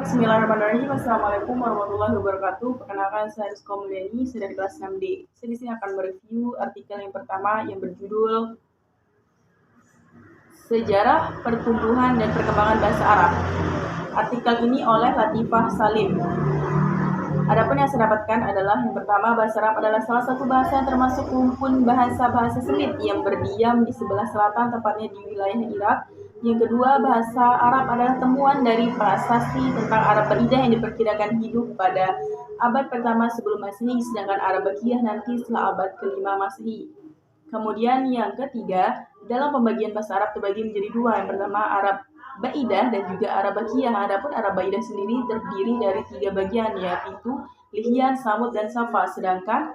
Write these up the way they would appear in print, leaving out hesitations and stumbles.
Bismillahirrahmanirrahim. Assalamualaikum warahmatullahi wabarakatuh. Perkenalkan, saya Rizko Mulyani, saya dari kelas 6D. Saya di sini akan mereview artikel yang pertama yang berjudul Sejarah Pertumbuhan dan Perkembangan Bahasa Arab. Artikel ini oleh Latifah Salim. Adapun yang saya dapatkan adalah yang pertama, bahasa Arab adalah salah satu bahasa yang termasuk rumpun bahasa-bahasa Semit yang berdiam di sebelah selatan, tepatnya di wilayah Irak. Yang kedua, bahasa Arab adalah temuan dari prasasti tentang Arab Baidah yang diperkirakan hidup pada abad pertama sebelum Masehi, sedangkan Arab Bakiyah nanti setelah abad ke-5 Masehi. Kemudian yang ketiga, dalam pembagian bahasa Arab terbagi menjadi dua. Yang pertama, Arab Baidah dan juga Arab Bakiyah. Adapun Arab Baidah sendiri terdiri dari 3 bagian, yaitu Lihyan, Samud, dan Safa. Sedangkan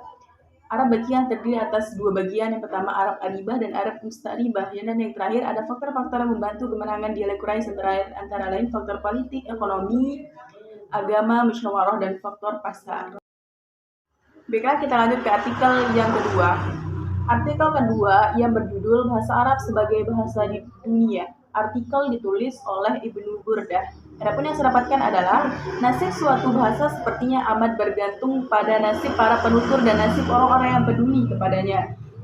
Arab Bakiyah terdiri atas 2 bagian. Yang pertama Arab Aribah dan Arab Mustaribah. Dan yang terakhir ada faktor-faktor yang membantu kemenangan dialek Quraisy antara lain faktor politik, ekonomi, agama, musyawarah, dan faktor pasar. Baiklah, kita lanjut ke artikel yang kedua. Artikel kedua yang berjudul Bahasa Arab sebagai Bahasa di Dunia. Artikel ditulis oleh Ibnu Burdah. Adapun yang saya dapatkan adalah nasib suatu bahasa sepertinya amat bergantung pada nasib para penutur dan nasib orang-orang yang peduli kepadanya.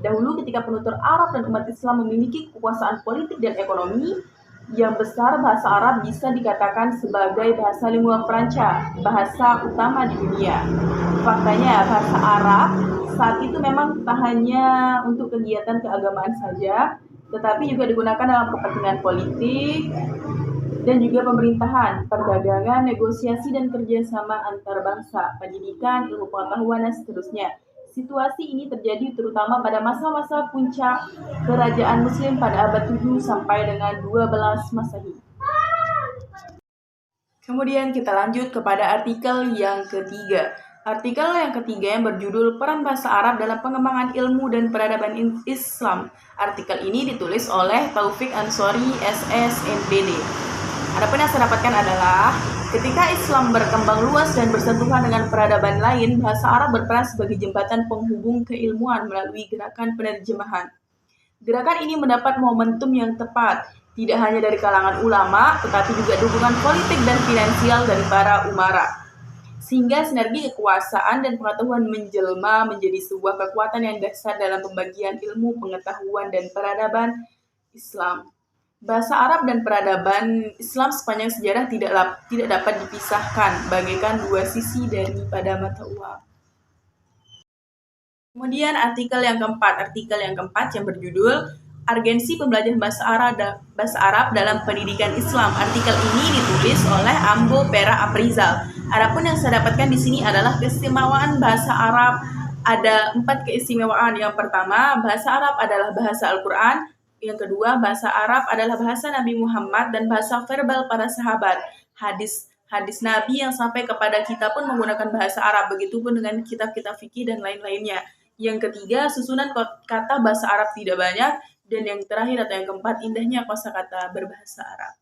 Dahulu ketika penutur Arab dan umat Islam memiliki kekuasaan politik dan ekonomi yang besar, bahasa Arab bisa dikatakan sebagai bahasa lingua franca, bahasa utama di dunia. Faktanya, bahasa Arab saat itu memang tak hanya untuk kegiatan keagamaan saja, tetapi juga digunakan dalam kepentingan politik dan juga pemerintahan, perdagangan, negosiasi, dan kerjasama antar bangsa, pendidikan, ilmu pengetahuan, dan seterusnya. Situasi ini terjadi terutama pada masa-masa puncak kerajaan Muslim pada abad 7 sampai dengan 12 Masehi. Kemudian kita lanjut kepada artikel yang ketiga. Artikel yang ketiga yang berjudul Peran Bahasa Arab dalam Pengembangan Ilmu dan Peradaban Islam. Artikel ini ditulis oleh Taufik Ansori, SS, MPD. Adapun yang saya dapatkan adalah ketika Islam berkembang luas dan bersentuhan dengan peradaban lain, bahasa Arab berperan sebagai jembatan penghubung keilmuan melalui gerakan penerjemahan. Gerakan ini mendapat momentum yang tepat, tidak hanya dari kalangan ulama, tetapi juga dukungan politik dan finansial dari para umara. Sehingga sinergi kekuasaan dan pengetahuan menjelma menjadi sebuah kekuatan yang dasar dalam pembagian ilmu, pengetahuan, dan peradaban Islam. Bahasa Arab dan peradaban Islam sepanjang sejarah tidak dapat dipisahkan, bagaikan dua sisi daripada mata uang. Kemudian artikel yang keempat yang berjudul Argensi Pembelajaran Bahasa Arab dalam Pendidikan Islam. Artikel ini ditulis oleh Ambo Pera Aprizal. Adapun yang saya dapatkan di sini adalah keistimewaan bahasa Arab. Ada 4 keistimewaan. Yang pertama, bahasa Arab adalah bahasa Al-Quran. Yang kedua, bahasa Arab adalah bahasa Nabi Muhammad dan bahasa verbal para sahabat. Hadis Nabi yang sampai kepada kita pun menggunakan bahasa Arab. Begitupun dengan kitab-kitab fikih dan lain-lainnya. Yang ketiga, susunan kata bahasa Arab tidak banyak. Dan yang terakhir atau yang keempat, indahnya kosakata berbahasa Arab.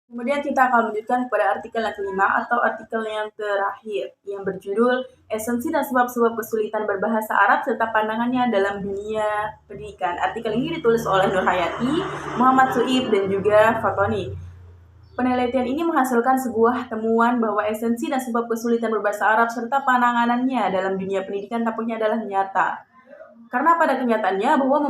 Kemudian kita akan melanjutkan kepada artikel yang kelima atau artikel yang terakhir yang berjudul Esensi dan Sebab-sebab Kesulitan Berbahasa Arab serta Pandangannya dalam Dunia Pendidikan. Artikel ini ditulis oleh Nur Hayati, Muhammad Suib, dan juga Fatoni. Penelitian ini menghasilkan sebuah temuan bahwa esensi dan sebab kesulitan berbahasa Arab serta penanganannya dalam dunia pendidikan tampaknya adalah nyata. Karena pada kenyataannya bahwa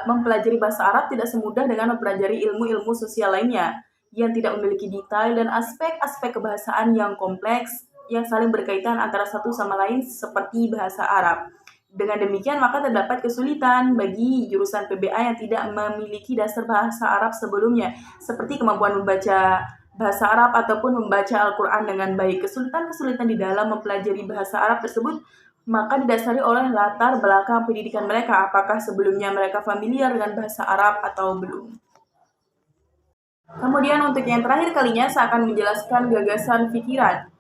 mempelajari bahasa Arab tidak semudah dengan mempelajari ilmu-ilmu sosial lainnya yang tidak memiliki detail dan aspek-aspek kebahasaan yang kompleks yang saling berkaitan antara satu sama lain seperti bahasa Arab. Dengan demikian maka terdapat kesulitan bagi jurusan PBA yang tidak memiliki dasar bahasa Arab sebelumnya, seperti kemampuan membaca bahasa Arab ataupun membaca Al-Quran dengan baik. Kesulitan-kesulitan di dalam mempelajari bahasa Arab tersebut maka didasari oleh latar belakang pendidikan mereka, apakah sebelumnya mereka familiar dengan bahasa Arab atau belum. Kemudian untuk yang terakhir kalinya saya akan menjelaskan gagasan pikiran.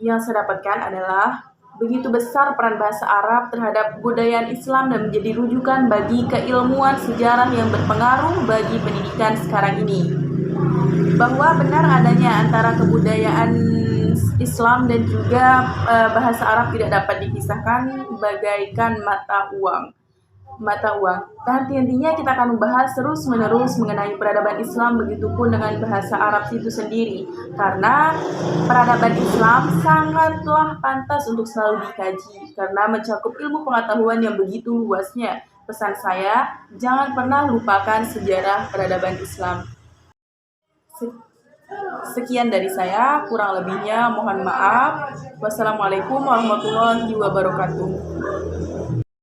Yang saya dapatkan adalah begitu besar peran bahasa Arab terhadap kebudayaan Islam dan menjadi rujukan bagi keilmuan sejarah yang berpengaruh bagi pendidikan sekarang ini. Bahwa benar adanya antara kebudayaan Islam dan juga bahasa Arab tidak dapat dipisahkan bagaikan mata uang. mata uang. Dan henti-hentinya kita akan membahas terus-menerus mengenai peradaban Islam, begitupun dengan bahasa Arab itu sendiri. Karena peradaban Islam sangatlah pantas untuk selalu dikaji, karena mencakup ilmu pengetahuan yang begitu luasnya. Pesan saya, jangan pernah lupakan sejarah peradaban Islam. Sekian dari saya, kurang lebihnya mohon maaf. Wassalamualaikum warahmatullahi wabarakatuh.